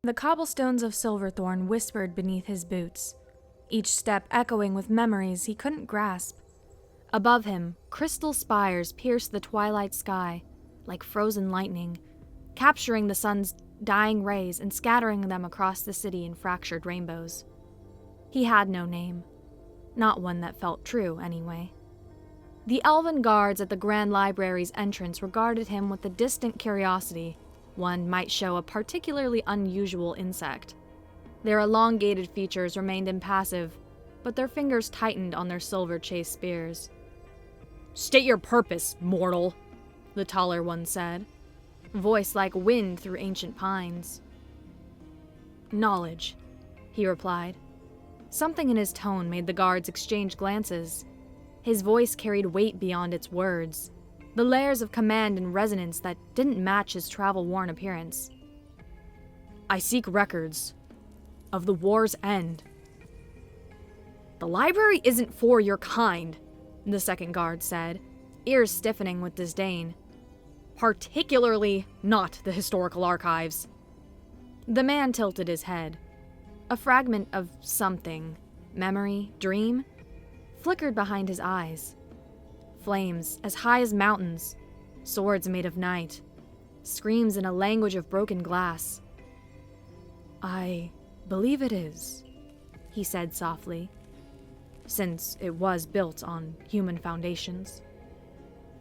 The cobblestones of Silverthornne whispered beneath his boots, each step echoing with memories he couldn't grasp. Above him, crystal spires pierced the twilight sky like frozen lightning, capturing the sun's dying rays and scattering them across the city in fractured rainbows. He had no name. Not one that felt true, anyway. The elven guards at the Grand Library's entrance regarded him with a distant curiosity one might show a particularly unusual insect. Their elongated features remained impassive, but their fingers tightened on their silver-chased spears. "State your purpose, mortal," the taller one said, voice like wind through ancient pines. "Knowledge," he replied. Something in his tone made the guards exchange glances. His voice carried weight beyond its words, the layers of command and resonance that didn't match his travel-worn appearance. "I seek records of the war's end." "The library isn't for your kind," the second guard said, ears stiffening with disdain. "Particularly not the historical archives." The man tilted his head. A fragment of something, memory, dream, flickered behind his eyes. Flames as high as mountains, swords made of night, screams in a language of broken glass. "I believe it is," he said softly, "since it was built on human foundations."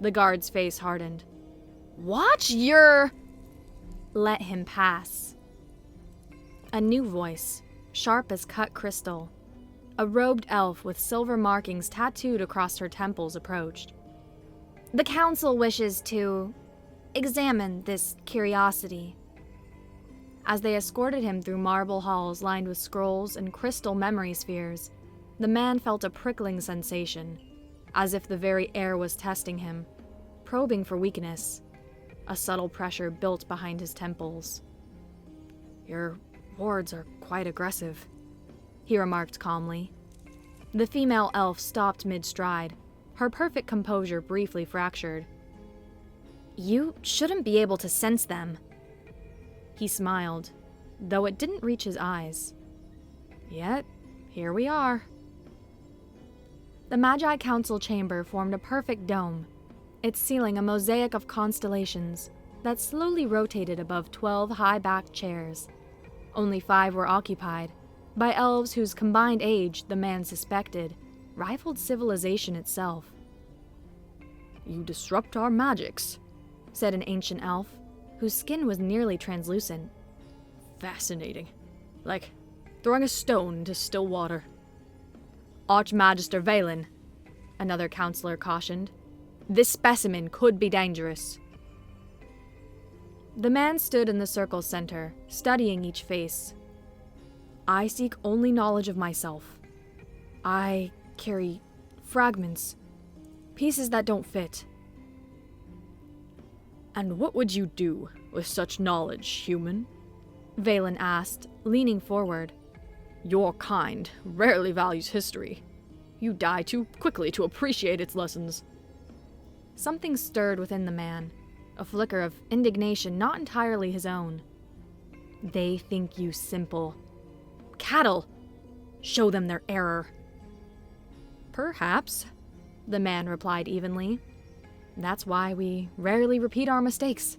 The guard's face hardened. "Watch your—" "Let him pass." A new voice, sharp as cut crystal, a robed elf with silver markings tattooed across her temples, approached. "The council wishes to examine this curiosity." As they escorted him through marble halls lined with scrolls and crystal memory spheres, the man felt a prickling sensation, as if the very air was testing him, probing for weakness. A subtle pressure built behind his temples. "Your wards are quite aggressive," he remarked calmly. The female elf stopped mid-stride, her perfect composure briefly fractured. "You shouldn't be able to sense them." He smiled, though it didn't reach his eyes. Yet, here we are. The Magi Council chamber formed a perfect dome, its ceiling a mosaic of constellations that slowly rotated above 12 high-backed chairs. Only 5 were occupied, by elves whose combined age, the man suspected, rivaled civilization itself. "You disrupt our magics," said an ancient elf, whose skin was nearly translucent. "Fascinating. Like throwing a stone into still water." "Archmagister Valen," another counselor cautioned, "this specimen could be dangerous." The man stood in the circle's center, studying each face. "I seek only knowledge of myself. I carry fragments, pieces that don't fit." "And what would you do with such knowledge, human?" Valen asked, leaning forward. "Your kind rarely values history. You die too quickly to appreciate its lessons." Something stirred within the man, a flicker of indignation not entirely his own. "They think you simple. Cattle! Show them their error." "Perhaps," the man replied evenly. "That's why we rarely repeat our mistakes,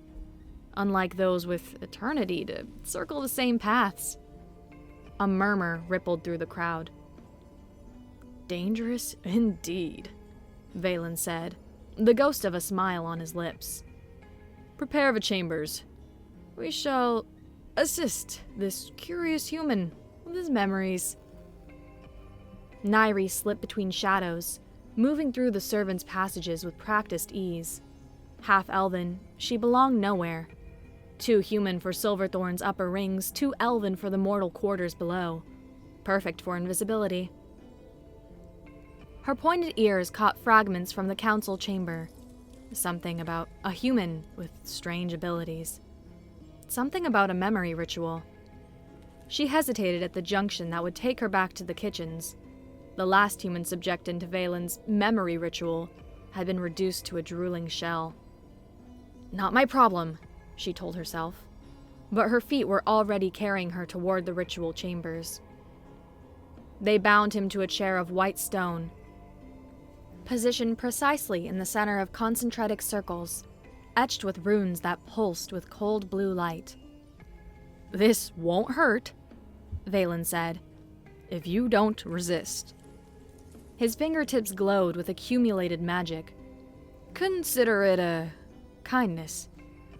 unlike those with eternity to circle the same paths." A murmur rippled through the crowd. "Dangerous indeed," Valen said, the ghost of a smile on his lips. "Prepare the chambers. We shall assist this curious human with his memories." Nairi slipped between shadows, moving through the servants' passages with practiced ease. Half-elven, she belonged nowhere. Too human for Silverthorne's upper rings, too elven for the mortal quarters below. Perfect for invisibility. Her pointed ears caught fragments from the council chamber. Something about a human with strange abilities. Something about a memory ritual. She hesitated at the junction that would take her back to the kitchens. The last human subjected to Valen's memory ritual had been reduced to a drooling shell. "Not my problem," she told herself. but her feet were already carrying her toward the ritual chambers. They bound him to a chair of white stone, positioned precisely in the center of concentric circles, etched with runes that pulsed with cold blue light. "This won't hurt," Valen said, "if you don't resist." His fingertips glowed with accumulated magic. "Consider it a kindness.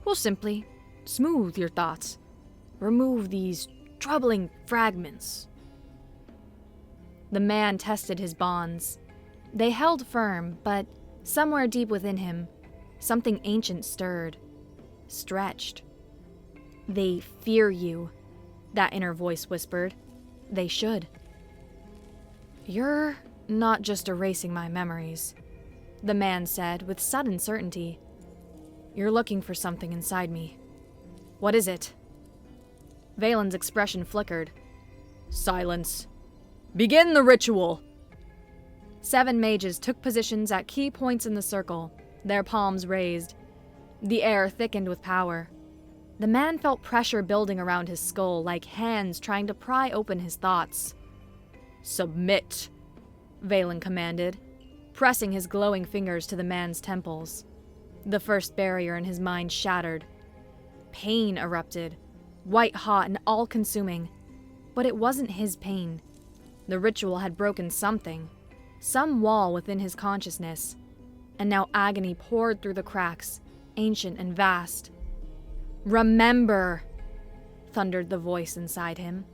We'll simply smooth your thoughts, remove these troubling fragments." The man tested his bonds. They held firm, but somewhere deep within him, something ancient stirred, stretched. "They fear you," that inner voice whispered. "They should." "You're not just erasing my memories," the man said with sudden certainty. "You're looking for something inside me. What is it?" Valen's expression flickered. "Silence. Begin the ritual." 7 mages took positions at key points in the circle, their palms raised. The air thickened with power. The man felt pressure building around his skull, like hands trying to pry open his thoughts. "Submit," Valen commanded, pressing his glowing fingers to the man's temples. The first barrier in his mind shattered. Pain erupted, white-hot and all-consuming. But it wasn't his pain. The ritual had broken something, some wall within his consciousness, and now agony poured through the cracks, ancient and vast. "Remember," thundered the voice inside him.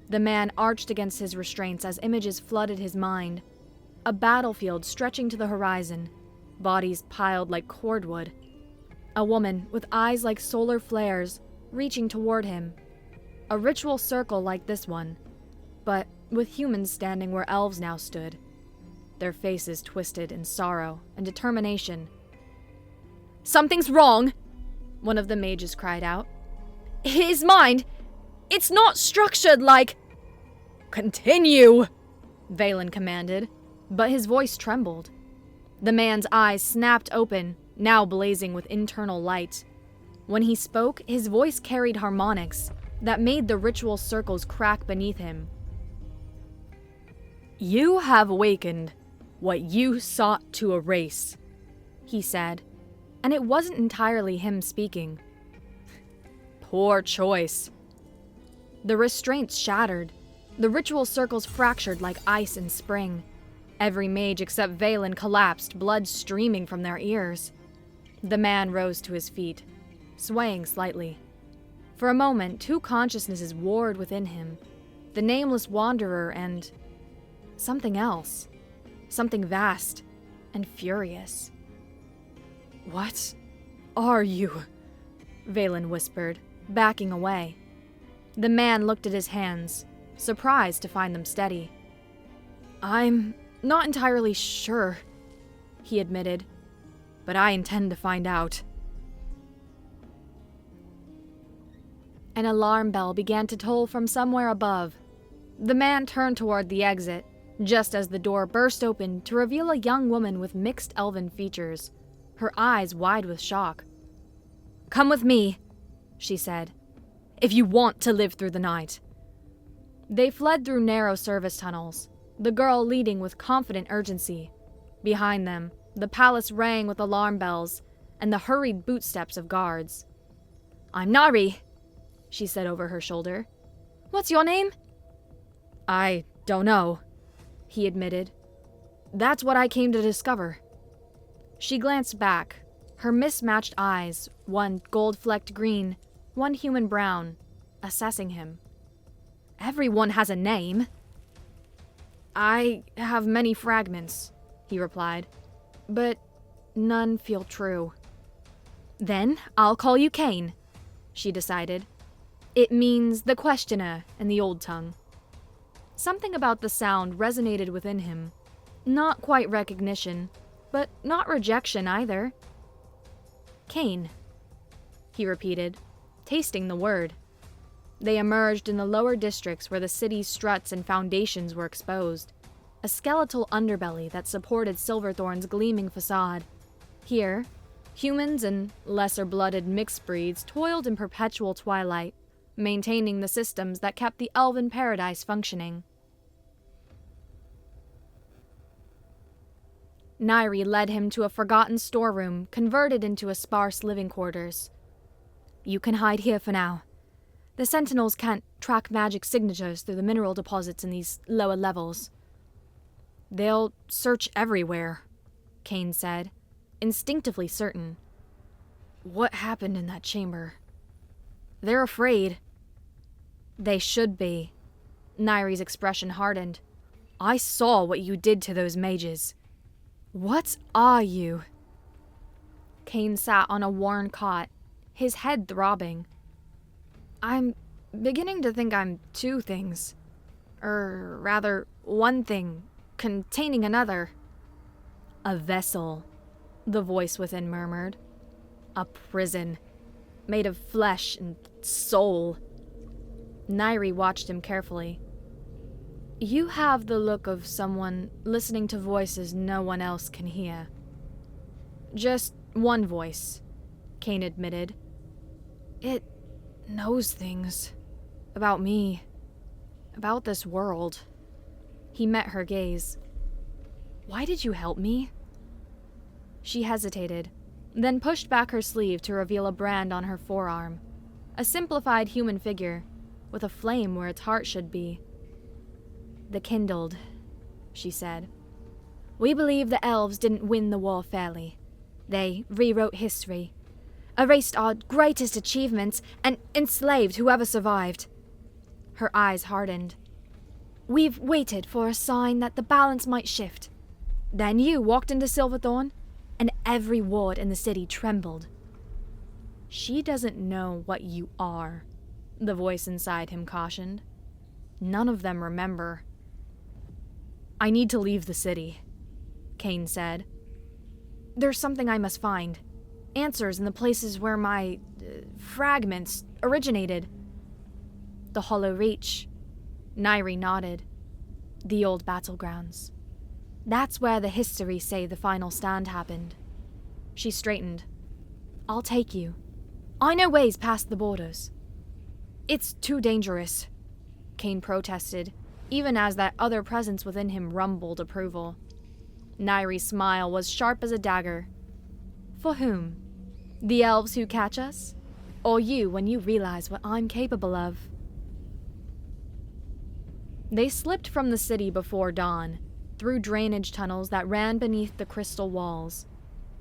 The man arched against his restraints as images flooded his mind. A battlefield stretching to the horizon, bodies piled like cordwood. A woman with eyes like solar flares reaching toward him. A ritual circle like this one, but with humans standing where elves now stood, their faces twisted in sorrow and determination. "Something's wrong!" one of the mages cried out. "His mind, it's not structured like—" "Continue!" Valen commanded, but his voice trembled. The man's eyes snapped open, now blazing with internal light. When he spoke, his voice carried harmonics that made the ritual circles crack beneath him. "You have awakened what you sought to erase," he said, and it wasn't entirely him speaking. "Poor choice." The restraints shattered. The ritual circles fractured like ice in spring. Every mage except Valen collapsed, blood streaming from their ears. The man rose to his feet, swaying slightly. For a moment, 2 consciousnesses warred within him. The nameless wanderer and something else. Something vast and furious. "What are you?" Valen whispered, backing away. The man looked at his hands, surprised to find them steady. "I'm not entirely sure," he admitted, "but I intend to find out." An alarm bell began to toll from somewhere above. The man turned toward the exit, just as the door burst open to reveal a young woman with mixed elven features, her eyes wide with shock. "Come with me," she said, "if you want to live through the night." They fled through narrow service tunnels, the girl leading with confident urgency. Behind them, the palace rang with alarm bells and the hurried bootsteps of guards. "I'm Nari," she said over her shoulder. "What's your name?" "I don't know," he admitted. "That's what I came to discover." She glanced back, her mismatched eyes, one gold-flecked green, one human brown, assessing him. "Everyone has a name." "I have many fragments," he replied, "but none feel true." "Then I'll call you Kain," she decided. It means the questioner in the old tongue. Something about the sound resonated within him. Not quite recognition, but not rejection either. "Kain," he repeated, tasting the word. They emerged in the lower districts where the city's struts and foundations were exposed, a skeletal underbelly that supported Silverthorne's gleaming facade. Here, Humans and lesser-blooded mixed breeds toiled in perpetual twilight, maintaining the systems that kept the elven paradise functioning. Nairi led him to a forgotten storeroom converted into a sparse living quarters. "You can hide here for now. The sentinels can't track magic signatures through the mineral deposits in these lower levels." "They'll search everywhere," Kain said, instinctively certain. "What happened in that chamber?" "They're afraid." "They should be." Nairi's expression hardened. "I saw what you did to those mages. What are you?" Kain sat on a worn cot, his head throbbing. "I'm beginning to think I'm two things. Rather, one thing, containing another." "A vessel," the voice within murmured. "A prison, made of flesh and soul." Nairi watched him carefully. "You have the look of someone listening to voices no one else can hear." "Just one voice," Kain admitted. "It knows things. About me. About this world." He met her gaze. "Why did you help me?" She hesitated, then pushed back her sleeve to reveal a brand on her forearm. A simplified human figure, with a flame where its heart should be. "The kindled," she said. "We believe the elves didn't win the war fairly. They rewrote history, erased our greatest achievements, and enslaved whoever survived." Her eyes hardened. "We've waited for a sign that the balance might shift. Then you walked into Silverthornne, and every ward in the city trembled." "She doesn't know what you are," the voice inside him cautioned. "None of them remember." "I need to leave the city," Kain said. "There's something I must find. Answers in the places where my fragments originated." "The Hollow Reach." Nairi nodded. "The old battlegrounds. That's where the history say the final stand happened." She straightened. "I'll take you. I know ways past the borders." "It's too dangerous," Kain protested, even as that other presence within him rumbled approval. Nairi's smile was sharp as a dagger. "For whom? The elves who catch us? Or you when you realize what I'm capable of?" They slipped from the city before dawn, through drainage tunnels that ran beneath the crystal walls.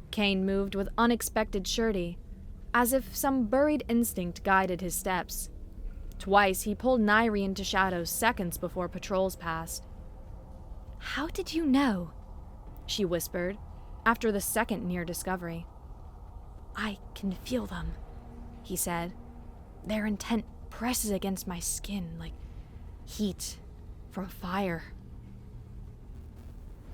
Kain moved with unexpected surety, as if some buried instinct guided his steps. Twice he pulled Nairi into shadows seconds before patrols passed. "How did you know?" she whispered, after the second near discovery. "I can feel them," he said. "Their intent presses against my skin like heat from fire."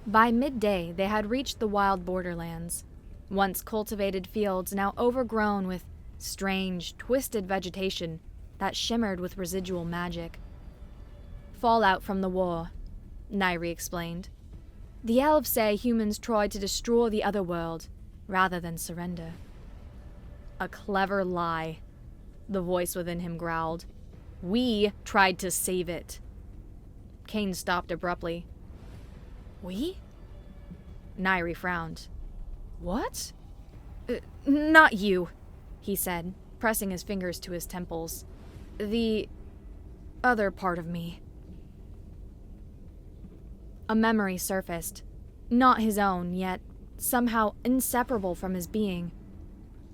By midday, they had reached the wild borderlands, once cultivated fields now overgrown with strange, twisted vegetation that shimmered with residual magic. "Fallout from the war," Nairi explained. "The elves say humans tried to destroy the other world, rather than surrender." "A clever lie," the voice within him growled. "We tried to save it." Kain stopped abruptly. "We?" Nairi frowned. "What?" Not you," he said, pressing his fingers to his temples. "The other part of me." A memory surfaced, not his own, yet somehow inseparable from his being.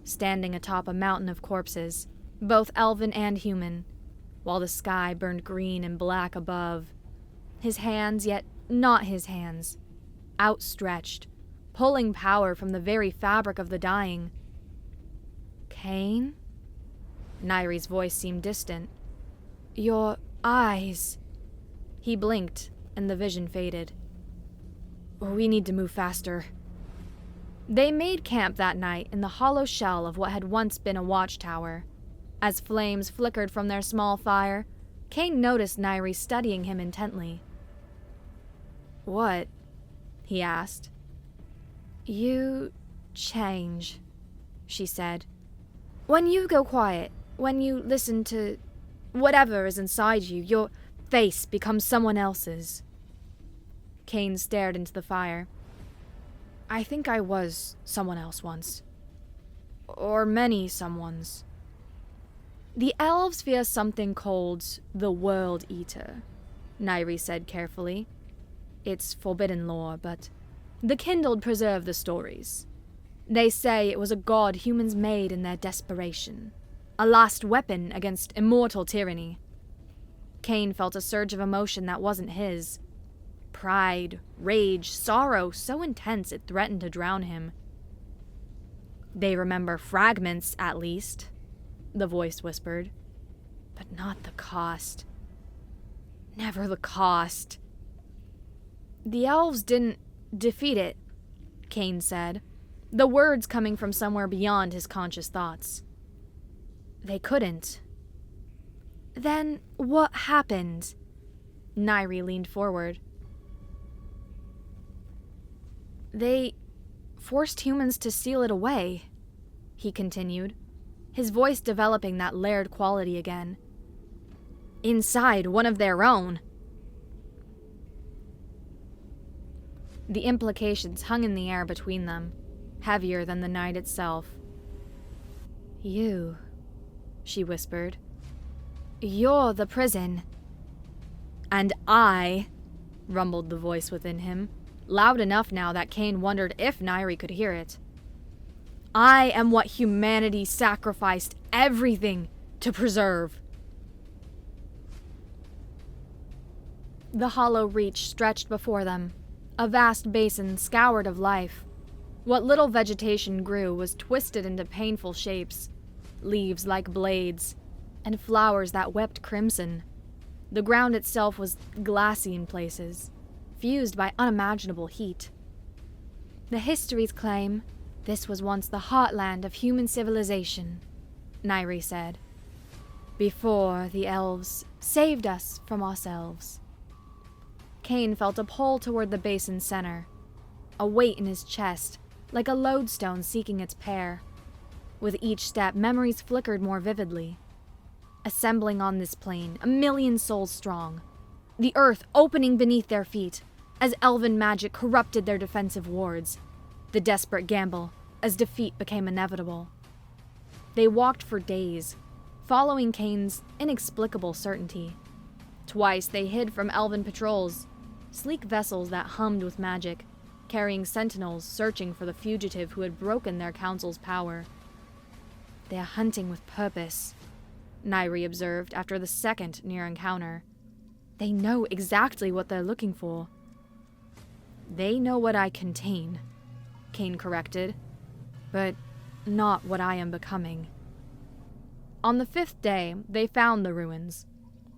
Standing atop a mountain of corpses, both elven and human, while the sky burned green and black above. His hands, yet not his hands, outstretched, pulling power from the very fabric of the dying. "Kain?" Nairi's voice seemed distant. "Your eyes." He blinked, and the vision faded. "We need to move faster." They made camp that night in the hollow shell of what had once been a watchtower. As flames flickered from their small fire, Kain noticed Nairi studying him intently. "What?" he asked. "You change," she said. When you go quiet, when you listen to whatever is inside you, your face becomes someone else's. Kain stared into the fire. I think I was someone else once. Or many someones. The elves fear something called the World Eater, Nairi said carefully. It's forbidden lore, but the kindled preserve the stories. They say it was a god humans made in their desperation, a last weapon against immortal tyranny. Kain felt a surge of emotion that wasn't his. Pride, rage, sorrow so intense it threatened to drown him. They remember fragments, at least, the voice whispered. But not the cost. Never the cost. The elves didn't defeat it, Kain said, the words coming from somewhere beyond his conscious thoughts. They couldn't. Then what happened? Nairi leaned forward. They forced humans to seal it away, he continued, his voice developing that layered quality again. Inside one of their own. The implications hung in the air between them, heavier than the night itself. You, she whispered. You're the prison. And I, rumbled the voice within him, loud enough now that Kain wondered if Nairi could hear it. I am what humanity sacrificed everything to preserve. The hollow reach stretched before them, a vast basin scoured of life. What little vegetation grew was twisted into painful shapes, leaves like blades, and flowers that wept crimson. The ground itself was glassy in places, fused by unimaginable heat. The histories claim this was once the heartland of human civilization, Nairi said, before the elves saved us from ourselves. Kain felt a pull toward the basin's center, a weight in his chest, like a lodestone seeking its pair. With each step, memories flickered more vividly. Assembling on this plane, 1,000,000 souls strong, the earth opening beneath their feet, as elven magic corrupted their defensive wards, the desperate gamble as defeat became inevitable. They walked for days, following Kain's inexplicable certainty. Twice they hid from elven patrols, sleek vessels that hummed with magic, carrying sentinels searching for the fugitive who had broken their council's power. They are hunting with purpose, Nairi observed after the second near encounter. They know exactly what they're looking for. They know what I contain, Kain corrected, but not what I am becoming. On the 5th day, they found the ruins.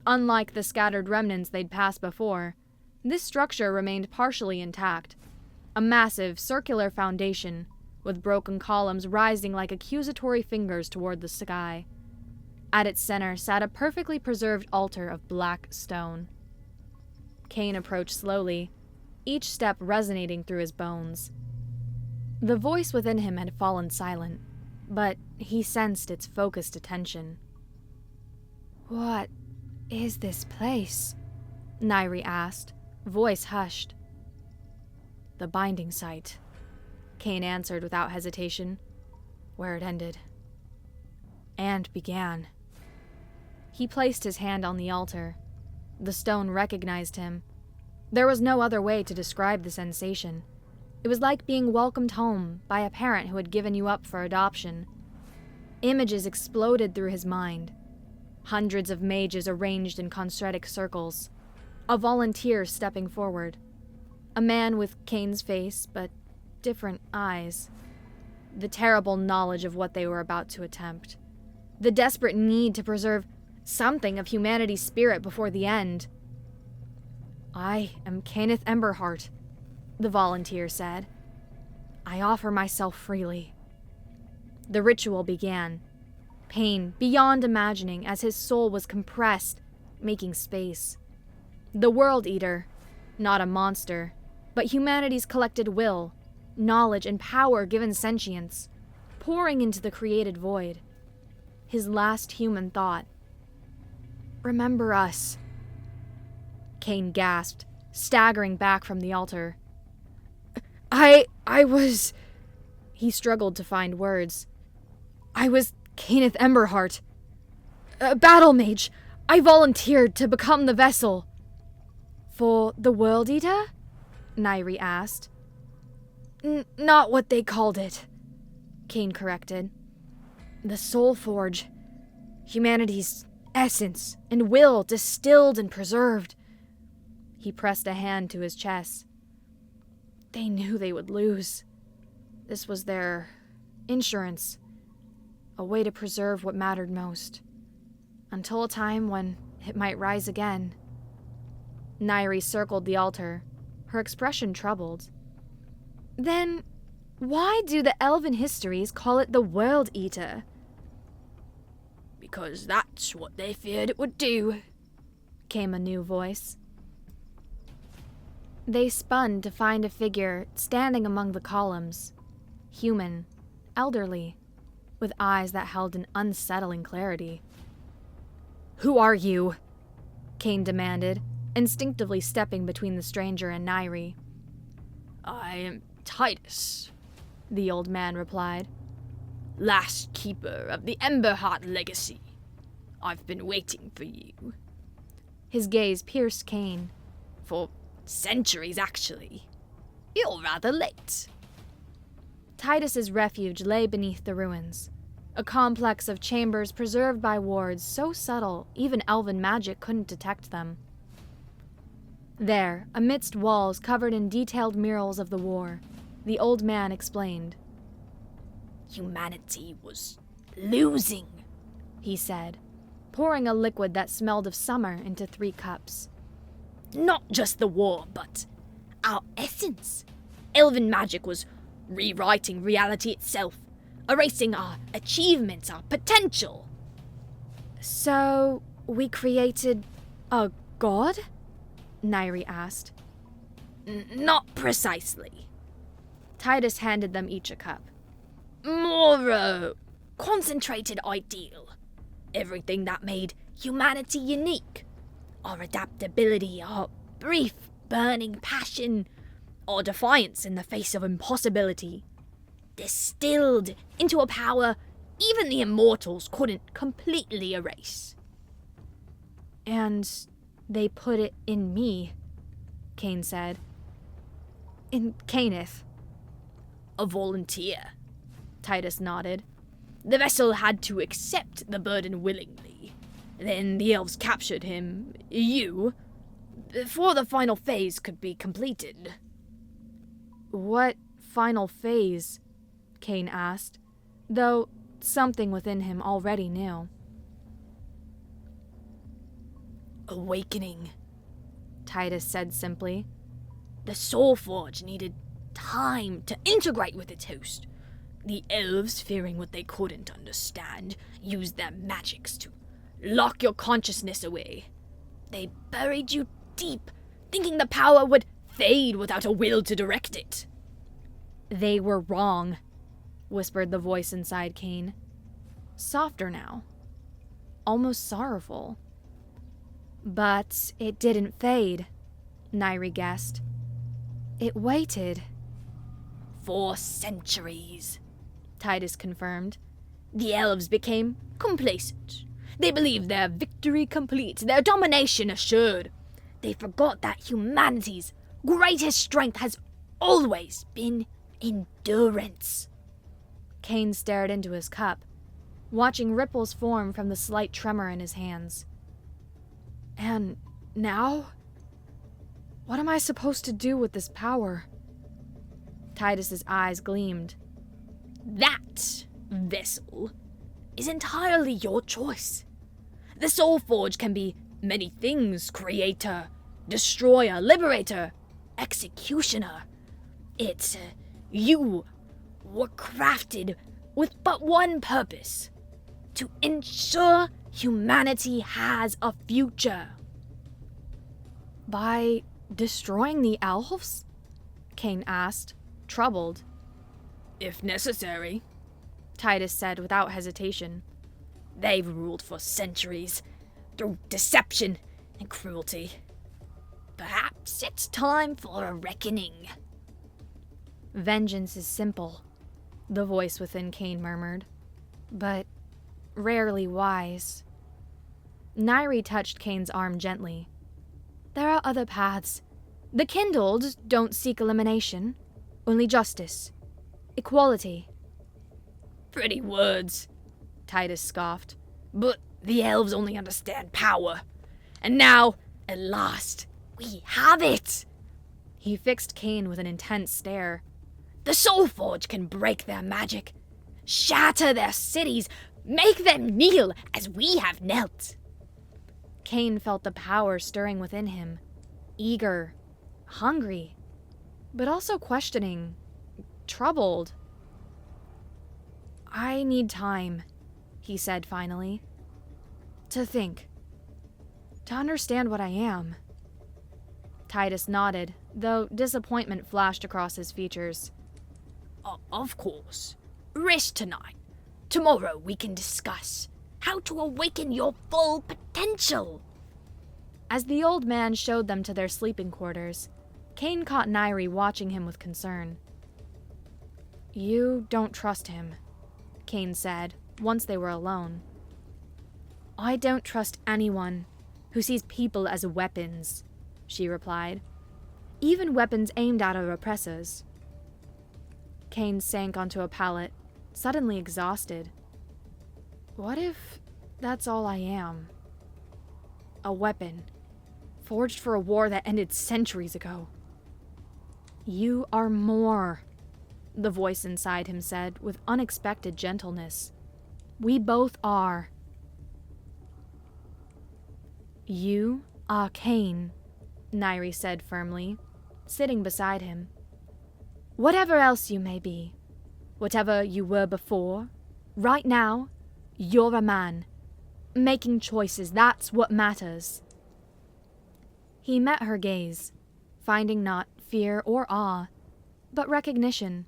Unlike the scattered remnants they'd passed before, this structure remained partially intact, a massive circular foundation with broken columns rising like accusatory fingers toward the sky. At its center sat a perfectly preserved altar of black stone. Kain approached slowly, each step resonating through his bones. The voice within him had fallen silent, but he sensed its focused attention. What is this place? Nairi asked, voice hushed. The binding site, Kain answered without hesitation, where it ended. And began. He placed his hand on the altar. The stone recognized him. There was no other way to describe the sensation. It was like being welcomed home by a parent who had given you up for adoption. Images exploded through his mind. Hundreds of mages arranged in concentric circles. A volunteer stepping forward. A man with Kain's face, but different eyes. The terrible knowledge of what they were about to attempt. The desperate need to preserve something of humanity's spirit before the end. I am Kenneth Emberheart, the volunteer said. I offer myself freely. The ritual began. Pain beyond imagining as his soul was compressed, making space. The World Eater, not a monster, but humanity's collected will, knowledge and power given sentience, pouring into the created void. His last human thought. "Remember us." Kain gasped, staggering back from the altar. I was... He struggled to find words. "I was Kenneth Emberheart. A battle mage. I volunteered to become the vessel." "For the World Eater?" Nairi asked. Not what they called it," Kain corrected. "The Soul Forge. Humanity's essence and will distilled and preserved." He pressed a hand to his chest. "They knew they would lose. This was their insurance. A way to preserve what mattered most. Until a time when it might rise again." Nairi circled the altar, her expression troubled. "Then why do the elven histories call it the World Eater?" "Because that's what they feared it would do," came a new voice. They spun to find a figure standing among the columns. Human, elderly, with eyes that held an unsettling clarity. "Who are you?" Kain demanded, instinctively stepping between the stranger and Nairi. "I am Titus," the old man replied. "Last keeper of the Emberheart legacy. I've been waiting for you." His gaze pierced Kain. "For centuries, actually. You're rather late." Titus's refuge lay beneath the ruins, a complex of chambers preserved by wards so subtle even elven magic couldn't detect them. There, amidst walls covered in detailed murals of the war, the old man explained. "Humanity was losing," he said, pouring a liquid that smelled of summer into 3 cups. "Not just the war, but our essence. Elven magic was rewriting reality itself, erasing our achievements, our potential." "So, we created a god?" Nairi asked. Not precisely." Titus handed them each a cup. "More a concentrated ideal. Everything that made humanity unique. Our adaptability, our brief, burning passion, our defiance in the face of impossibility. Distilled into a power even the immortals couldn't completely erase." "And they put it in me," Kain said. "In Kenneth." "A volunteer," Titus nodded. "The vessel had to accept the burden willingly. Then the elves captured him, you, before the final phase could be completed." "What final phase?" Kain asked, though something within him already knew. "Awakening," Titus said simply. "The Soul Forge needed time to integrate with its host. The elves, fearing what they couldn't understand, used their magics to lock your consciousness away. They buried you deep, thinking the power would fade without a will to direct it." "They were wrong," whispered the voice inside Kain. Softer now. Almost sorrowful. "But it didn't fade," Nairi guessed. "It waited." "For centuries," Titus confirmed. "The elves became complacent. They believed their victory complete, their domination assured. They forgot that humanity's greatest strength has always been endurance." Kain stared into his cup, watching ripples form from the slight tremor in his hands. "And now? What am I supposed to do with this power?" Titus's eyes gleamed. "That vessel is entirely your choice. The Soul Forge can be many things: creator, destroyer, liberator, executioner. You were crafted with but one purpose: to ensure humanity has a future." "By destroying the elves?" Kain asked, troubled. "If necessary." Titus said without hesitation. They've ruled for centuries, through deception and cruelty. Perhaps it's time for a reckoning. Vengeance is simple, the voice within Kain murmured, but rarely wise. Nairi touched Kain's arm gently. There are other paths. The Kindled don't seek elimination, only justice, equality. Pretty words, Titus scoffed. But the elves only understand power. And now, at last, we have it! He fixed Kain with an intense stare. The Soulforge can break their magic, shatter their cities, make them kneel as we have knelt. Kain felt the power stirring within him, eager, hungry, but also questioning, troubled. I need time, he said finally, to think, to understand what I am. Titus nodded, though disappointment flashed across his features. Of course. Rest tonight. Tomorrow we can discuss how to awaken your full potential. As the old man showed them to their sleeping quarters, Kain caught Nairi watching him with concern. You don't trust him, Kain said, once they were alone. I don't trust anyone who sees people as weapons, she replied. Even weapons aimed at our oppressors. Kain sank onto a pallet, suddenly exhausted. What if that's all I am? A weapon, forged for a war that ended centuries ago. You are more, the voice inside him said with unexpected gentleness. We both are. You are Kain, Nairi said firmly, sitting beside him. Whatever else you may be, whatever you were before, right now, you're a man. Making choices, that's what matters. He met her gaze, finding not fear or awe, but recognition.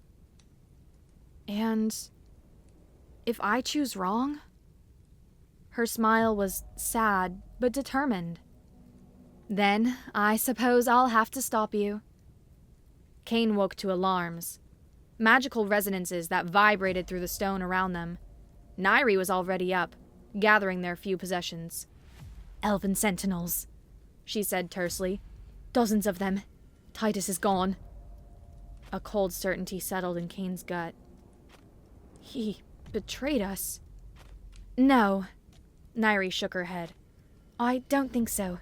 And if I choose wrong? Her smile was sad but determined. Then I suppose I'll have to stop you. Kain woke to alarms, magical resonances that vibrated through the stone around them. Nairi was already up, gathering their few possessions. Elven sentinels, she said tersely. Dozens of them. Titus is gone. A cold certainty settled in Kain's gut. He betrayed us. No, Nairi shook her head. I don't think so.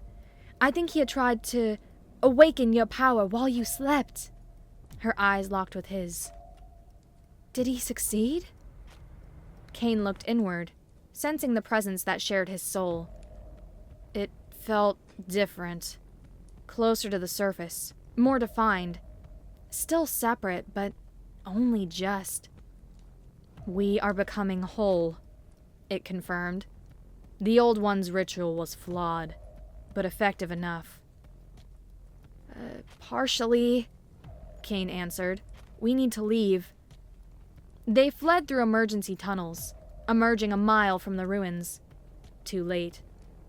I think he had tried to awaken your power while you slept. Her eyes locked with his. Did he succeed? Kain looked inward, sensing the presence that shared his soul. It felt different. Closer to the surface, more defined. Still separate, but only just. We are becoming whole, it confirmed. The old one's ritual was flawed, but effective enough. Partially, Kain answered. We need to leave. They fled through emergency tunnels, emerging a mile from the ruins. Too late.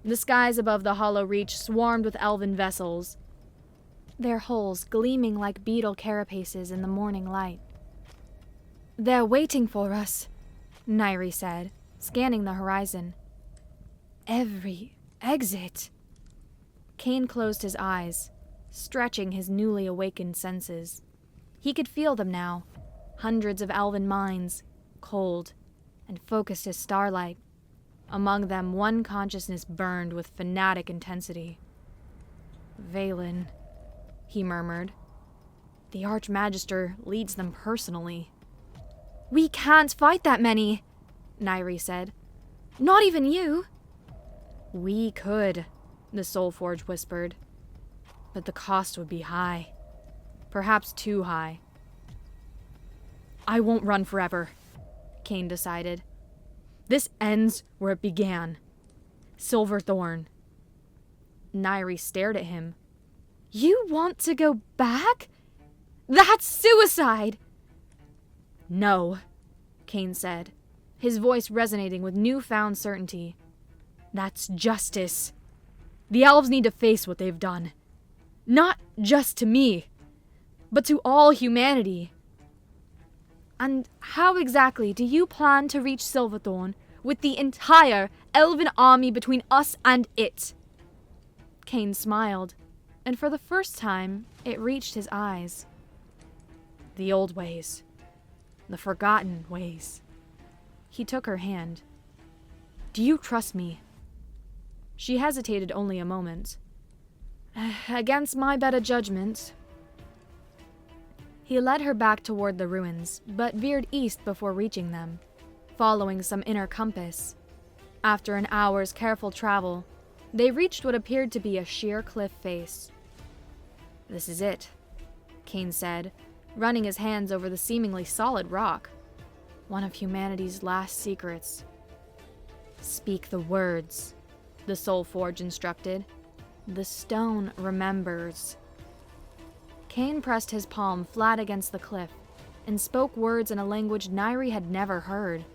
The skies above the hollow reach swarmed with elven vessels, their hulls gleaming like beetle carapaces in the morning light. They're waiting for us, Nairi said, scanning the horizon. Every exit. Kain closed his eyes, stretching his newly awakened senses. He could feel them now, hundreds of elven minds, cold and focused as starlight. Among them, one consciousness burned with fanatic intensity. Valen, he murmured. The Archmagister leads them personally. We can't fight that many, Nairi said. Not even you. We could, the Soulforge whispered. But the cost would be high. Perhaps too high. I won't run forever, Kain decided. This ends where it began. Silverthornne. Nairi stared at him. You want to go back? That's suicide! No, Kain said, his voice resonating with newfound certainty. "That's justice. The elves need to face what they've done. Not just to me, but to all humanity." "And how exactly do you plan to reach Silverthornne with the entire elven army between us and it?" Kain smiled, and for the first time, it reached his eyes. "The old ways. The forgotten ways." He took her hand. "Do you trust me?" She hesitated only a moment. "Against my better judgment." He led her back toward the ruins, but veered east before reaching them, following some inner compass. After an hour's careful travel, they reached what appeared to be a sheer cliff face. "This is it," Kain said, running his hands over the seemingly solid rock. "One of humanity's last secrets." "Speak the words," the Soul Forge instructed. "The stone remembers." Kain pressed his palm flat against the cliff and spoke words in a language Nairi had never heard.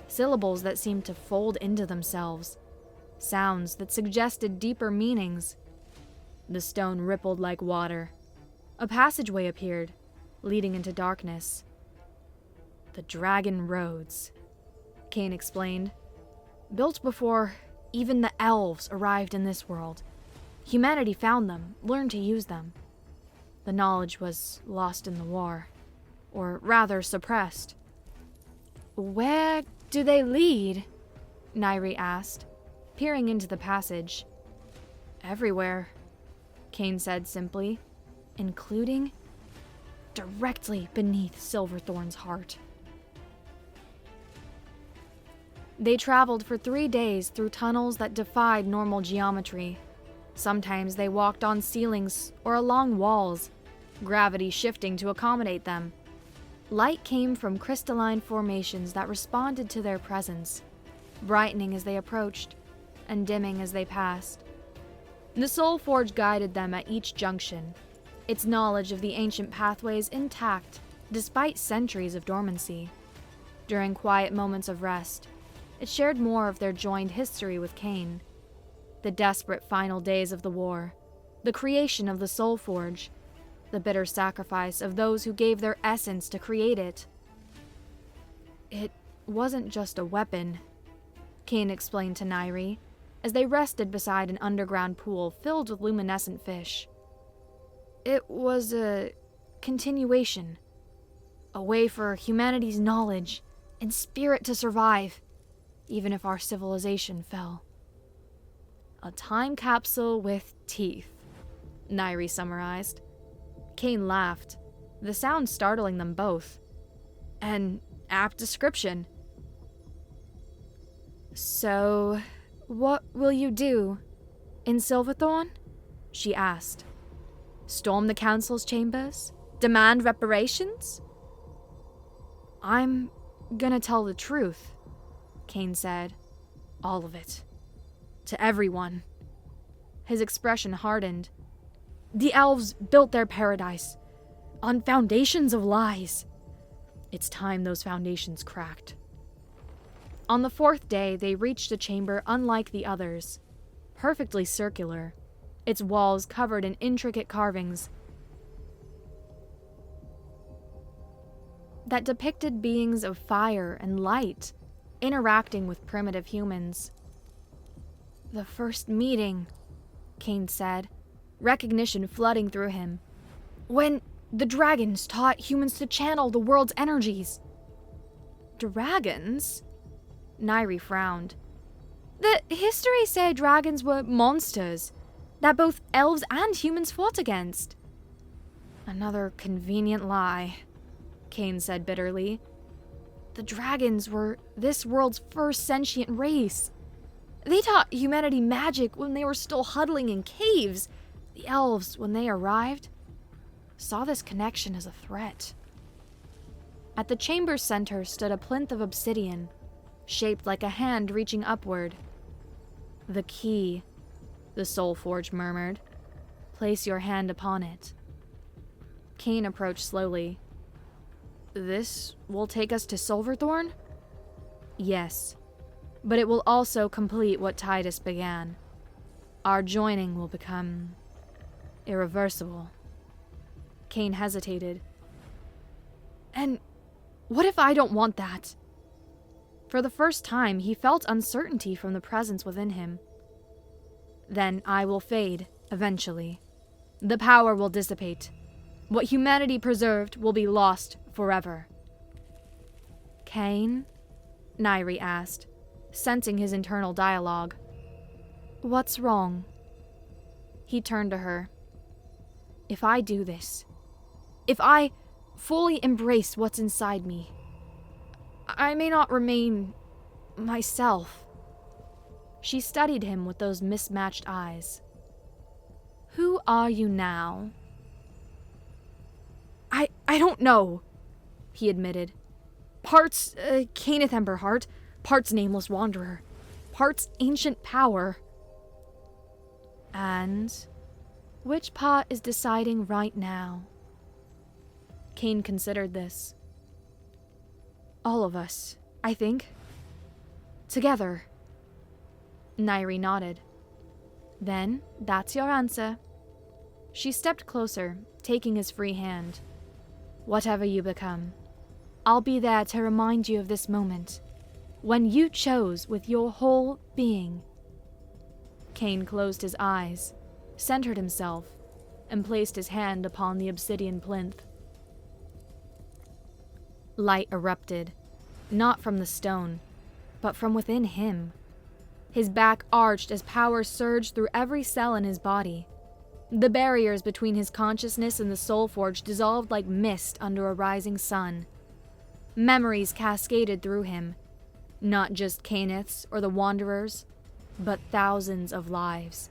Syllables that seemed to fold into themselves. Sounds that suggested deeper meanings. The stone rippled like water. A passageway appeared, leading into darkness. "The Dragon Roads," Kain explained. "Built before even the Elves arrived in this world. Humanity found them, learned to use them. The knowledge was lost in the war, or rather suppressed." "Where do they lead?" Nairi asked, peering into the passage. "Everywhere," Kain said simply, "including directly beneath Silverthorne's heart." They traveled for 3 days through tunnels that defied normal geometry. Sometimes they walked on ceilings or along walls, gravity shifting to accommodate them. Light came from crystalline formations that responded to their presence, brightening as they approached and dimming as they passed. The Soul Forge guided them at each junction, its knowledge of the ancient pathways intact despite centuries of dormancy. During quiet moments of rest, it shared more of their joined history with Kain. The desperate final days of the war, the creation of the Soul Forge, the bitter sacrifice of those who gave their essence to create it. "It wasn't just a weapon," Kain explained to Nairi, as they rested beside an underground pool filled with luminescent fish. "It was a continuation, a way for humanity's knowledge and spirit to survive, even if our civilization fell." "A time capsule with teeth," Nairi summarized. Kain laughed, the sound startling them both. "An apt description." "So, what will you do? In Silverthornne?" she asked. "Storm the council's chambers? Demand reparations?" "I'm gonna tell the truth," Kain said. "All of it. To everyone." His expression hardened. "The Elves built their paradise on foundations of lies. It's time those foundations cracked." On the 4th day, they reached a chamber unlike the others. Perfectly circular, its walls covered in intricate carvings that depicted beings of fire and light interacting with primitive humans. "The first meeting," Kain said, recognition flooding through him. "When the dragons taught humans to channel the world's energies." "Dragons?" Nairi frowned. "The history said dragons were monsters that both elves and humans fought against." "Another convenient lie," Kain said bitterly. "The dragons were this world's first sentient race. They taught humanity magic when they were still huddling in caves. The elves, when they arrived, saw this connection as a threat." At the chamber's center stood a plinth of obsidian, shaped like a hand reaching upward. "The key," the Soul Forge murmured. "Place your hand upon it." Kain approached slowly. "This will take us to Silverthornne?" Yes, but it will also complete what Titus began. Our joining will become irreversible. Kain hesitated. And what if I don't want that? For the first time, he felt uncertainty from the presence within him. Then I will fade, eventually. The power will dissipate. What humanity preserved will be lost forever. Kain? Nairi asked, sensing his internal dialogue. What's wrong? He turned to her. If I do this, if I fully embrace what's inside me, I may not remain myself. She studied him with those mismatched eyes. Who are you now? I don't know, he admitted. Parts Cainith Emberheart, parts Nameless Wanderer, parts Ancient Power. And which part is deciding right now? Kain considered this. All of us, I think. Together. Nairi nodded. Then, that's your answer. She stepped closer, taking his free hand. Whatever you become, I'll be there to remind you of this moment, when you chose with your whole being. Kain closed his eyes, centered himself, and placed his hand upon the obsidian plinth. Light erupted, not from the stone, but from within him. His back arched as power surged through every cell in his body. The barriers between his consciousness and the soul forge dissolved like mist under a rising sun. Memories cascaded through him, not just Cainith's or the Wanderers, but thousands of lives.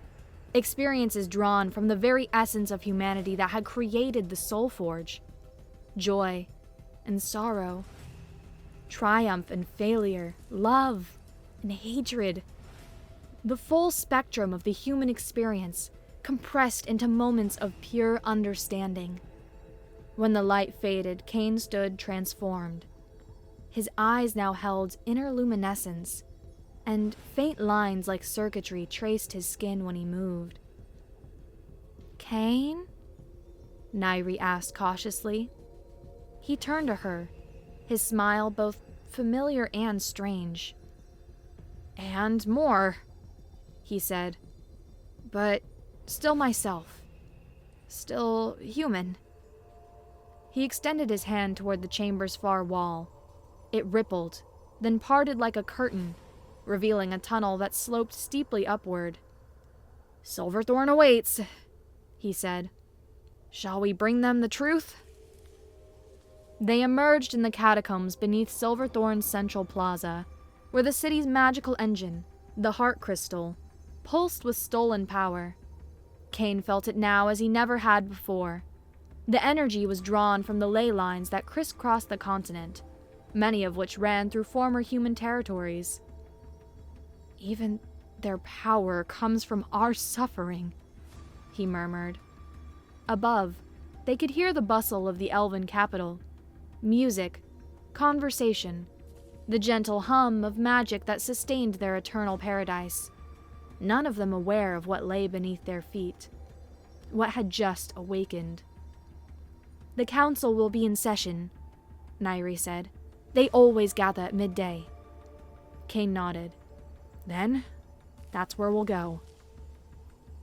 Experiences drawn from the very essence of humanity that had created the soul forge. Joy and sorrow, triumph and failure, love and hatred. The full spectrum of the human experience compressed into moments of pure understanding. When the light faded, Kain stood transformed. His eyes now held inner luminescence, and faint lines like circuitry traced his skin when he moved. Kain? Nairi asked cautiously. He turned to her, his smile both familiar and strange. And more, he said. But still myself. Still human. He extended his hand toward the chamber's far wall. It rippled, then parted like a curtain, revealing a tunnel that sloped steeply upward. Silverthornne awaits, he said. Shall we bring them the truth? They emerged in the catacombs beneath Silverthorne's central plaza, where the city's magical engine, the Heart Crystal, pulsed with stolen power. Kain felt it now as he never had before. The energy was drawn from the ley lines that crisscrossed the continent, many of which ran through former human territories. Even their power comes from our suffering, he murmured. Above, they could hear the bustle of the elven capital. Music, conversation, the gentle hum of magic that sustained their eternal paradise. None of them aware of what lay beneath their feet, what had just awakened. The council will be in session, Nairi said. They always gather at midday. Kain nodded. Then, that's where we'll go.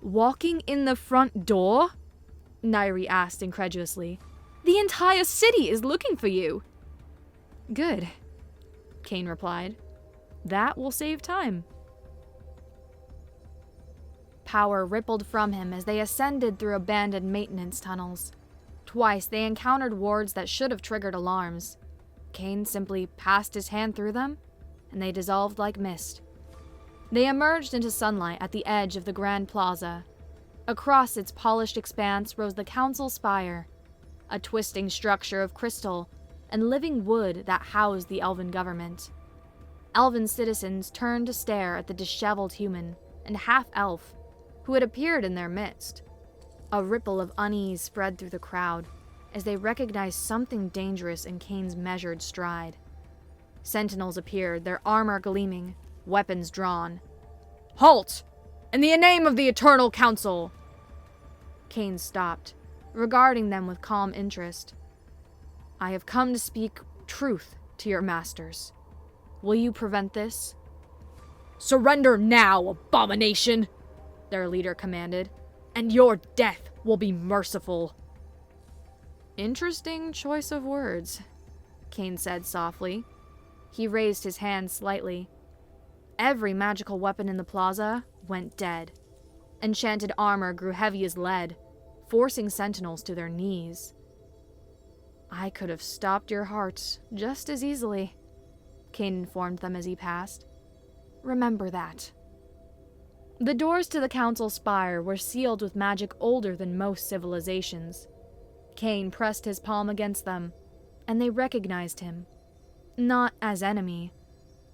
Walking in the front door? Nairi asked incredulously. The entire city is looking for you. Good, Kain replied. That will save time. Power rippled from him as they ascended through abandoned maintenance tunnels. Twice they encountered wards that should have triggered alarms. Kain simply passed his hand through them, and they dissolved like mist. They emerged into sunlight at the edge of the Grand Plaza. Across its polished expanse rose the Council Spire, a twisting structure of crystal and living wood that housed the elven government. Elven citizens turned to stare at the disheveled human and half-elf who had appeared in their midst. A ripple of unease spread through the crowd as they recognized something dangerous in Kain's measured stride. Sentinels appeared, their armor gleaming, weapons drawn. "Halt! In the name of the Eternal Council!" Kain stopped, regarding them with calm interest. "I have come to speak truth to your masters. Will you prevent this?" "Surrender now, abomination!" their leader commanded, "and your death will be merciful." "Interesting choice of words," Kain said softly. He raised his hand slightly. Every magical weapon in the plaza went dead. Enchanted armor grew heavy as lead, forcing sentinels to their knees. "I could have stopped your heart just as easily," Kain informed them as he passed. "Remember that." The doors to the council spire were sealed with magic older than most civilizations. Kain pressed his palm against them, and they recognized him, not as enemy,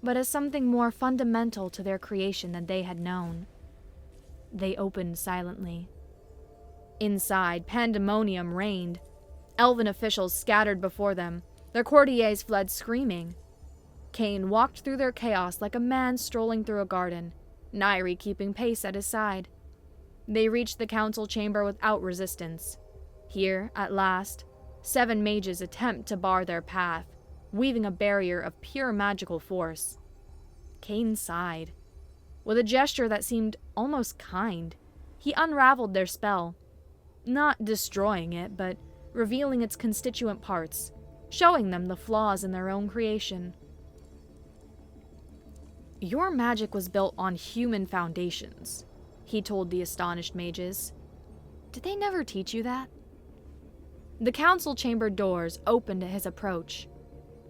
but as something more fundamental to their creation than they had known. They opened silently. Inside, pandemonium reigned. Elven officials scattered before them, their courtiers fled screaming. Kain walked through their chaos like a man strolling through a garden, Nairi keeping pace at his side. They reached the council chamber without resistance. Here, at last, 7 mages attempt to bar their path, weaving a barrier of pure magical force. Kain sighed. With a gesture that seemed almost kind, he unraveled their spell, not destroying it, but revealing its constituent parts, showing them the flaws in their own creation. "Your magic was built on human foundations," he told the astonished mages. "Did they never teach you that?" The council chamber doors opened at his approach.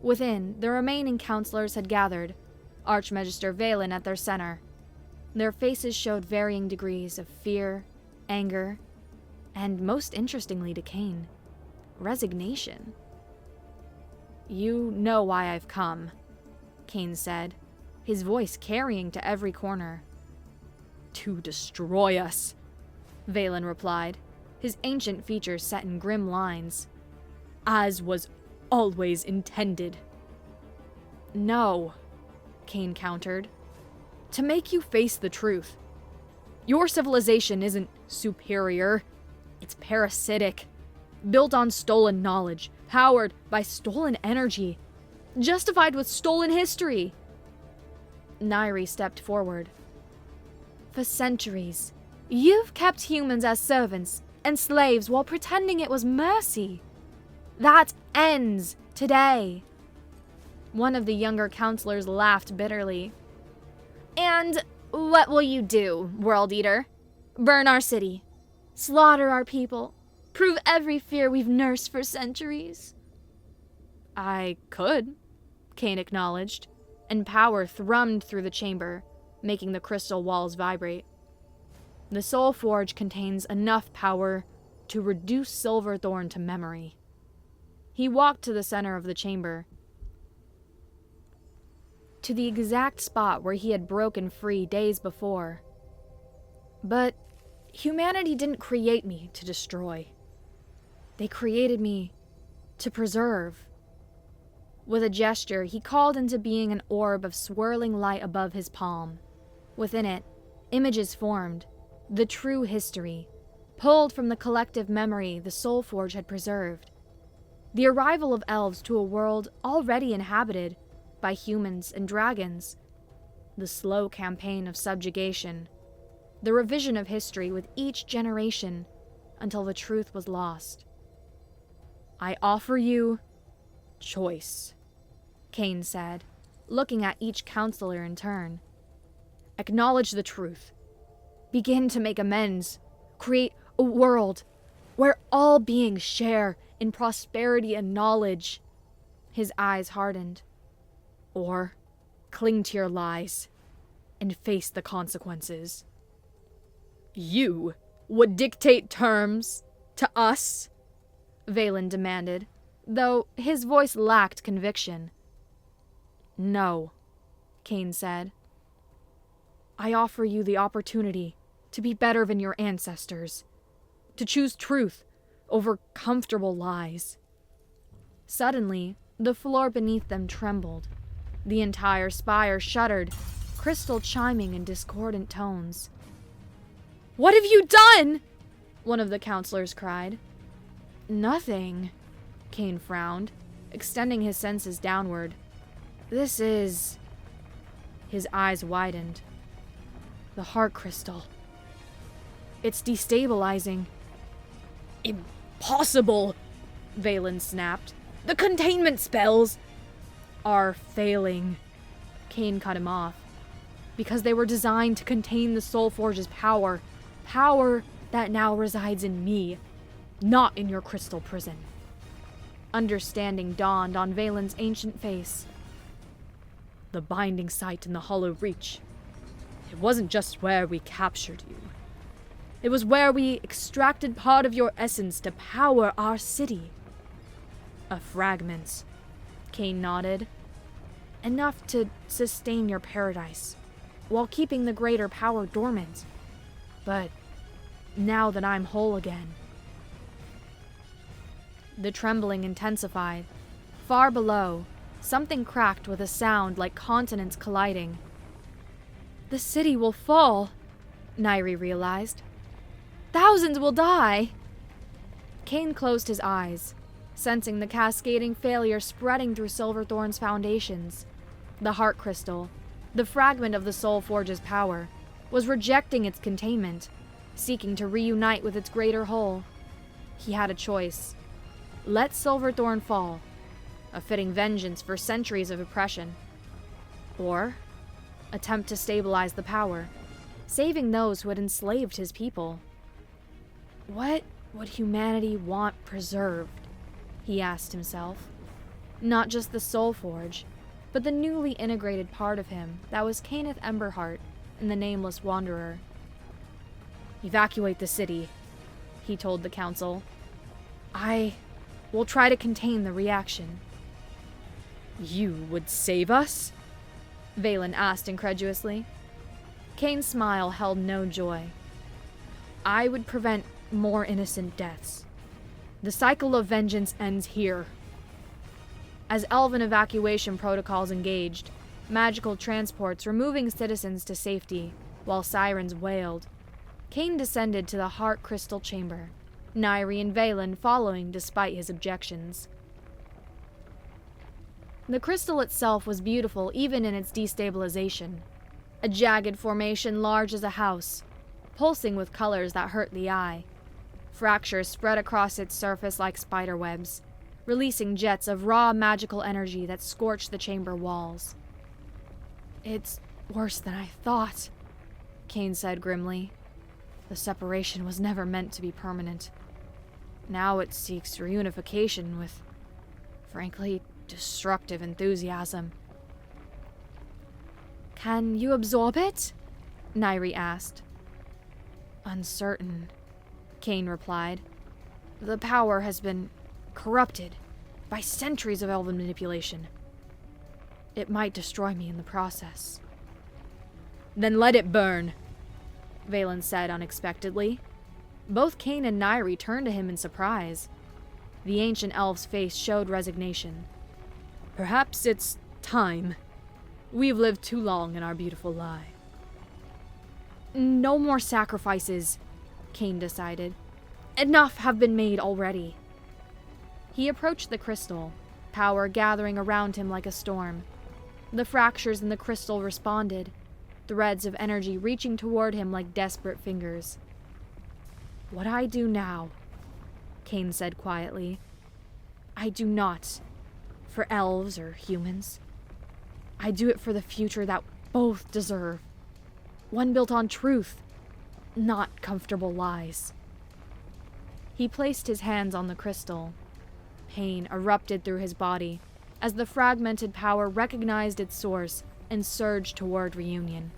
Within, the remaining counselors had gathered, Archmagister Valen at their center. Their faces showed varying degrees of fear, anger, and most interestingly to Kain, resignation. "You know why I've come," Kain said, his voice carrying to every corner. "To destroy us," Valen replied, his ancient features set in grim lines. "As was always intended." "No," Kain countered. "To make you face the truth. Your civilization isn't superior. It's parasitic, built on stolen knowledge, powered by stolen energy, justified with stolen history." Nairi stepped forward. "For centuries, you've kept humans as servants and slaves while pretending it was mercy. That ends today." One of the younger counselors laughed bitterly. "And what will you do, World Eater? Burn our city? Slaughter our people? Prove every fear we've nursed for centuries?" "I could," Kain acknowledged, and power thrummed through the chamber, making the crystal walls vibrate. The Soul Forge contains enough power to reduce Silverthornne to memory. He walked to the center of the chamber, to the exact spot where he had broken free days before. "But humanity didn't create me to destroy. They created me to preserve." With a gesture, he called into being an orb of swirling light above his palm. Within it, images formed, the true history, pulled from the collective memory the Soul Forge had preserved. The arrival of elves to a world already inhabited by humans and dragons. The slow campaign of subjugation. The revision of history with each generation until the truth was lost. "I offer you choice," Kain said, looking at each counselor in turn. "Acknowledge the truth. Begin to make amends. Create a world where all beings share in prosperity and knowledge." His eyes hardened. "Or cling to your lies and face the consequences." "You would dictate terms to us?" Valen demanded, though his voice lacked conviction. "No," Kain said. "I offer you the opportunity to be better than your ancestors, to choose truth over comfortable lies." Suddenly, the floor beneath them trembled. The entire spire shuddered, crystal chiming in discordant tones. "What have you done?" one of the counselors cried. "Nothing," Kain frowned, extending his senses downward. "This is..." His eyes widened. "The heart crystal. It's destabilizing." "Impossible!" Valen snapped. "The containment spells "Are failing," Kain cut him off. "Because they were designed to contain the Soulforge's power. Power that now resides in me, not in your crystal prison." Understanding dawned on Valen's ancient face. "The binding site in the Hollow Reach. It wasn't just where we captured you. It was where we extracted part of your essence to power our city." "A fragment," Kain nodded. "Enough to sustain your paradise, while keeping the greater power dormant. But now that I'm whole again..." The trembling intensified. Far below, something cracked with a sound like continents colliding. "The city will fall," Nairi realized. "Thousands will die." Kain closed his eyes, sensing the cascading failure spreading through Silverthorne's foundations. The heart crystal, the fragment of the Soulforge's power, was rejecting its containment, seeking to reunite with its greater whole. He had a choice. Let Silverthorne fall, a fitting vengeance for centuries of oppression. Or attempt to stabilize the power, saving those who had enslaved his people. What would humanity want preserved? He asked himself. Not just the Soulforge, but the newly integrated part of him that was Kenneth Emberheart and the Nameless Wanderer. "Evacuate the city," he told the council. "I will try to contain the reaction." "You would save us?" Valen asked incredulously. Kain's smile held no joy. "I would prevent more innocent deaths. The cycle of vengeance ends here." As elven evacuation protocols engaged, magical transports removing citizens to safety, while sirens wailed, Kain descended to the heart crystal chamber, Nairi and Valen following despite his objections. The crystal itself was beautiful even in its destabilization. A jagged formation large as a house, pulsing with colors that hurt the eye. Fractures spread across its surface like spiderwebs, releasing jets of raw magical energy that scorched the chamber walls. "It's worse than I thought," Kain said grimly. "The separation was never meant to be permanent. Now it seeks reunification with, frankly, destructive enthusiasm." "Can you absorb it?" Nairi asked. "Uncertain," Kain replied. "The power has been corrupted by centuries of elven manipulation. It might destroy me in the process." "Then let it burn," Valen said unexpectedly. Both Kain and Nairi turned to him in surprise. The ancient elf's face showed resignation. "Perhaps it's time. We've lived too long in our beautiful lie." "No more sacrifices," Kain decided. "Enough have been made already." He approached the crystal, power gathering around him like a storm. The fractures in the crystal responded, threads of energy reaching toward him like desperate fingers. "What I do now," Kain said quietly, "I do not for elves or humans. I do it for the future that both deserve. One built on truth, not comfortable lies." He placed his hands on the crystal. Pain erupted through his body as the fragmented power recognized its source and surged toward reunion.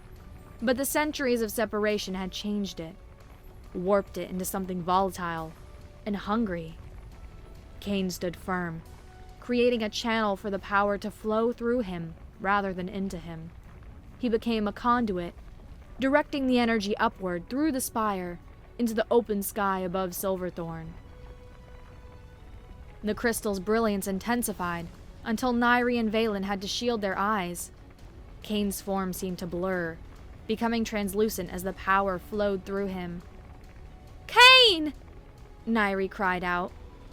But the centuries of separation had changed it, warped it into something volatile and hungry. Kain stood firm, creating a channel for the power to flow through him rather than into him. He became a conduit, directing the energy upward through the spire into the open sky above Silverthorne. The crystal's brilliance intensified until Nairi and Valen had to shield their eyes. Kain's form seemed to blur, becoming translucent as the power flowed through him. "Kain!" Nairi cried out,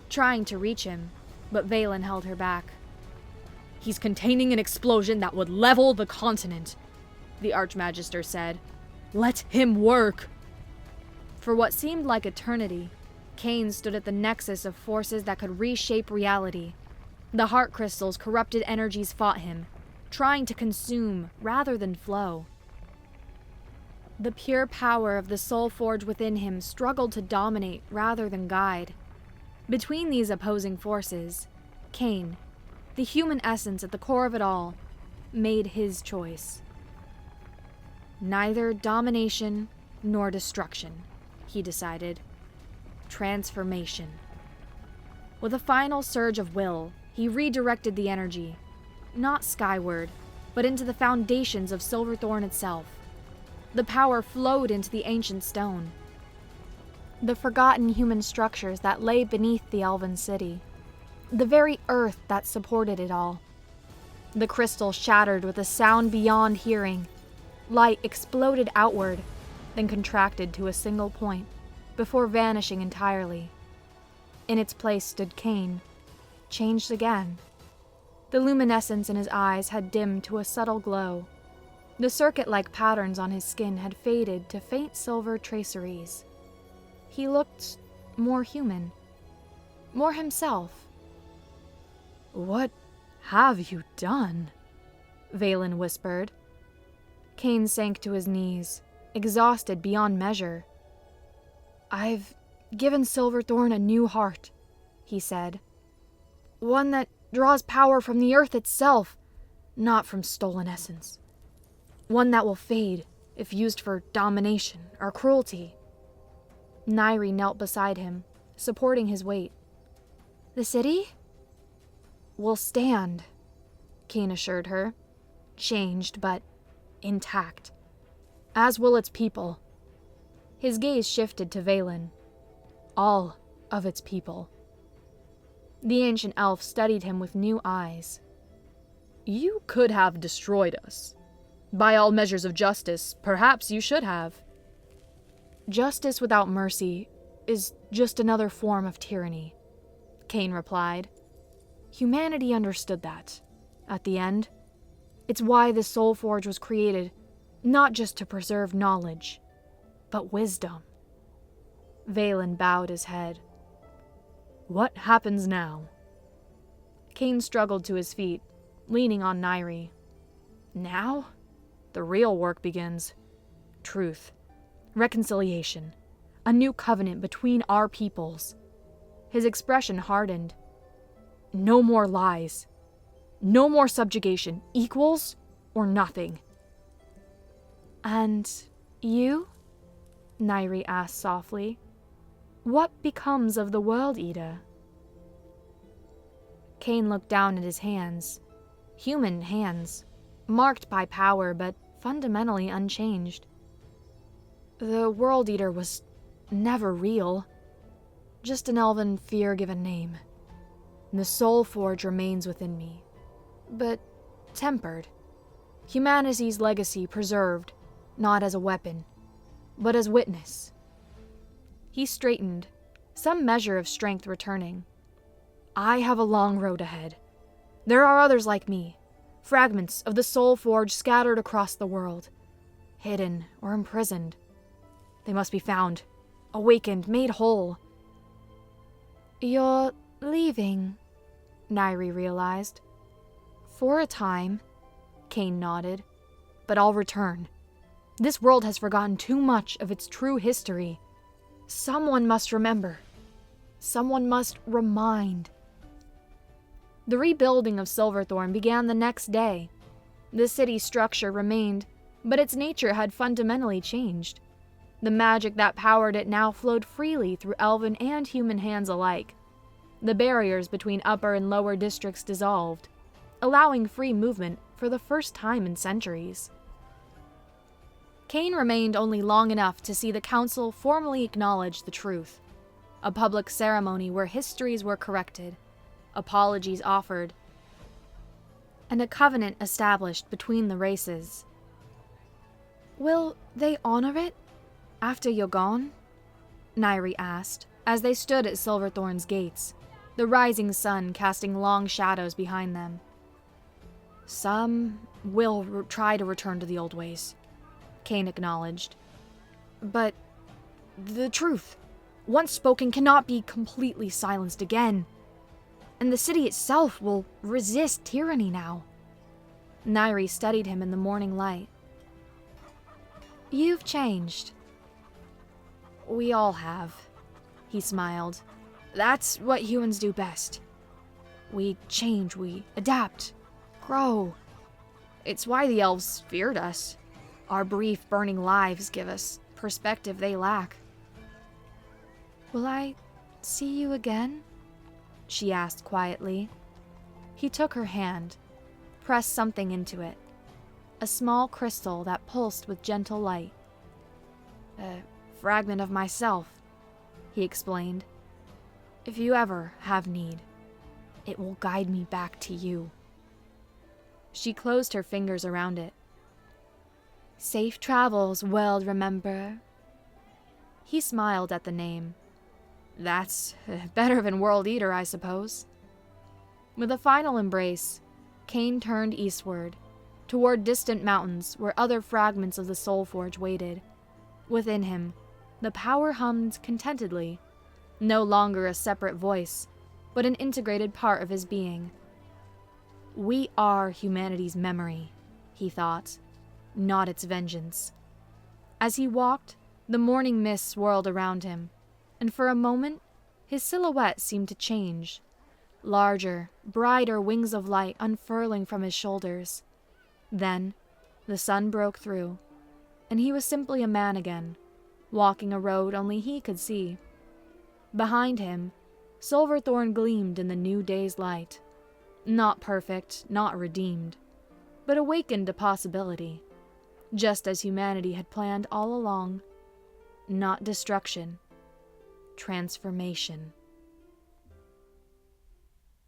trying to reach him, but Valen held her back. "He's containing an explosion that would level the continent," the Archmagister said. "Let him work!" For what seemed like eternity, Kain stood at the nexus of forces that could reshape reality. The heart crystal's corrupted energies fought him, trying to consume rather than flow. The pure power of the soul forge within him struggled to dominate rather than guide. Between these opposing forces, Kain, the human essence at the core of it all, made his choice. Neither domination nor destruction, he decided. Transformation. With a final surge of will, he redirected the energy, not skyward, but into the foundations of Silverthornne itself. The power flowed into the ancient stone, the forgotten human structures that lay beneath the elven city, the very earth that supported it all. The crystal shattered with a sound beyond hearing. Light exploded outward, then contracted to a single point, before vanishing entirely. In its place stood Kain, changed again. The luminescence in his eyes had dimmed to a subtle glow. The circuit-like patterns on his skin had faded to faint silver traceries. He looked more human, more himself. "What have you done?" Valen whispered. Kain sank to his knees, exhausted beyond measure. "I've given Silverthornne a new heart," he said. "One that draws power from the earth itself, not from stolen essence. One that will fade if used for domination or cruelty." Nairi knelt beside him, supporting his weight. "The city will stand," Kain assured her, changed but intact, as will its people. His gaze shifted to Valen. All of its people. The ancient elf studied him with new eyes. "You could have destroyed us. By all measures of justice, perhaps you should have." "Justice without mercy is just another form of tyranny," Kain replied. "Humanity understood that. At the end, it's why the Soul Forge was created, not just to preserve knowledge, but wisdom." Valen bowed his head. "What happens now?" Kain struggled to his feet, leaning on Nairi. "Now, the real work begins. Truth. Reconciliation. A new covenant between our peoples." His expression hardened. "No more lies. No more subjugation. Equals or nothing." "And you?" Nairi asked softly. "What becomes of the World Eater?" Kain looked down at his hands. Human hands, marked by power but fundamentally unchanged. "The World Eater was never real. Just an elven fear-given name. The Soul Forge remains within me, but tempered. Humanity's legacy preserved, not as a weapon, but as witness." He straightened, some measure of strength returning. "I have a long road ahead. There are others like me, fragments of the Soul Forge scattered across the world, hidden or imprisoned. They must be found, awakened, made whole." "You're leaving," Nairi realized. "For a time," Kain nodded, "but I'll return. This world has forgotten too much of its true history. Someone must remember. Someone must remind." The rebuilding of Silverthornne began the next day. The city's structure remained, but its nature had fundamentally changed. The magic that powered it now flowed freely through elven and human hands alike. The barriers between upper and lower districts dissolved, allowing free movement for the first time in centuries. Kain remained only long enough to see the council formally acknowledge the truth. A public ceremony where histories were corrected, apologies offered, and a covenant established between the races. Will they honor it after you're gone? Nairi asked, as they stood at Silverthorne's gates, the rising sun casting long shadows behind them. Some will try to return to the old ways, Kain acknowledged. But the truth, once spoken, cannot be completely silenced again. And the city itself will resist tyranny now. Nairi studied him in the morning light. You've changed. We all have, he smiled. That's what humans do best. We change, we adapt, grow. It's why the elves feared us. Our brief, burning lives give us perspective they lack. Will I see you again? She asked quietly. He took her hand, pressed something into it. A small crystal that pulsed with gentle light. A fragment of myself, he explained. If you ever have need, it will guide me back to you. She closed her fingers around it. Safe travels, well remember. He smiled at the name. That's better than World Eater, I suppose. With a final embrace, Kain turned eastward, toward distant mountains where other fragments of the Soul Forge waited. Within him, the power hummed contentedly, no longer a separate voice, but an integrated part of his being. We are humanity's memory, he thought, not its vengeance. As he walked, the morning mist swirled around him, and for a moment, his silhouette seemed to change. Larger, brighter wings of light unfurling from his shoulders. Then, the sun broke through, and he was simply a man again, walking a road only he could see. Behind him, Silverthorne gleamed in the new day's light. Not perfect, not redeemed, but awakened to possibility, just as humanity had planned all along. Not destruction, transformation.